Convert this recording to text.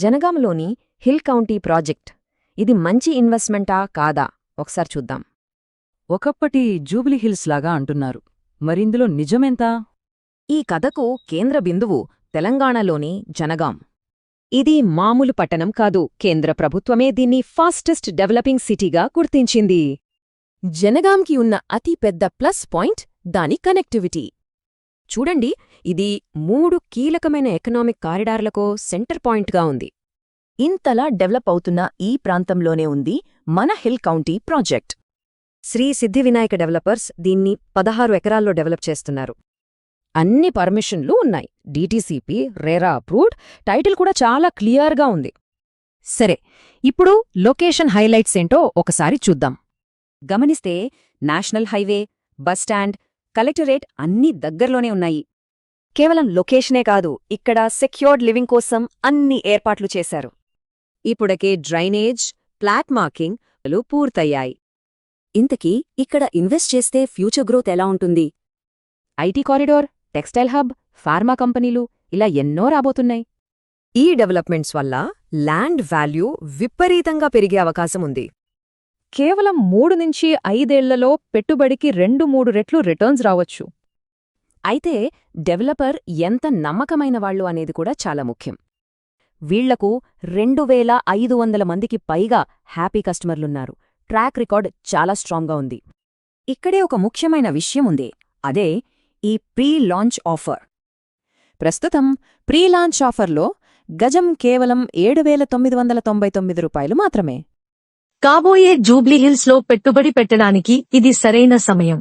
జనగాంలోని hill county project. ఇది మంచి ఇన్వెస్ట్మెంటా కాదా ఒకసారి చూద్దాం. ఒకప్పటి జూబ్లీహిల్స్ లాగా అంటున్నారు. మరిందులో నిజమెంత? ఈ కథకు కేంద్ర బిందువు తెలంగాణలోని జనగాం. ఇది మామూలు పట్టణం కాదు, కేంద్ర ప్రభుత్వమే దీన్ని ఫాస్టెస్ట్ డెవలపింగ్ సిటీగా గుర్తించింది. జనగాంకి ఉన్న అతిపెద్ద ప్లస్ పాయింట్ దాని కనెక్టివిటీ. చూడండి, ఇది 3 కీలకమైన ఎకనామిక్ కారిడార్లకో సెంటర్ పాయింట్గా ఉంది. ఇంతలా డెవలప్ అవుతున్న ఈ ప్రాంతంలోనే ఉంది మన hill county project. Shri Siddhivinayaka developers దీన్ని 16 ఎకరాల్లో డెవలప్ చేస్తున్నారు. అన్ని పర్మిషన్లు ఉన్నాయి. డీటీసీపీ, రేరా అప్రూవ్డ్, టైటిల్ కూడా చాలా క్లియర్గా ఉంది. సరే, ఇప్పుడు లొకేషన్ హైలైట్స్ ఏంటో ఒకసారి చూద్దాం. గమనిస్తే నేషనల్ హైవే, బస్టాండ్, కలెక్టరేట్ అన్నీ దగ్గర్లోనే ఉన్నాయి. కేవలం లొకేషనే కాదు, ఇక్కడ సెక్యూర్డ్ లివింగ్ కోసం అన్ని ఏర్పాట్లు చేశారు. ఇప్పుడకే డ్రైనేజ్, ప్లాట్ మార్కింగ్ పూర్తయ్యాయి. ఇంతకీ ఇక్కడ ఇన్వెస్ట్ చేస్తే ఫ్యూచర్ గ్రోత్ ఎలా ఉంటుంది? IT corridor, textile hub, pharma కంపెనీలు ఇలా ఎన్నో రాబోతున్నాయి. ఈ డెవలప్మెంట్స్ వల్ల ల్యాండ్ వాల్యూ విపరీతంగా పెరిగే అవకాశముంది. కేవలం 3 నుంచి 5 ఏళ్లలో పెట్టుబడికి 2-3 రెట్లు రిటర్న్స్ రావచ్చు. అయితే డెవలపర్ ఎంత నమ్మకమైన వాళ్ళు అనేది కూడా చాలా ముఖ్యం. వీళ్లకు 2500 మందికి పైగా హ్యాపీ కస్టమర్లున్నారు. ట్రాక్ రికార్డ్ చాలా స్ట్రాంగ్గా ఉంది. ఇక్కడే ఒక ముఖ్యమైన విషయముంది, అదే ఈ ప్రీ లాంచ్ ఆఫర్. ప్రస్తుతం ప్రీ లాంచ్ ఆఫర్లో గజం కేవలం 7,999 రూపాయలు మాత్రమే. కాబోయే జూబ్లీహిల్స్ లో పెట్టుబడి పెట్టడానికి ఇది సరైన సమయం.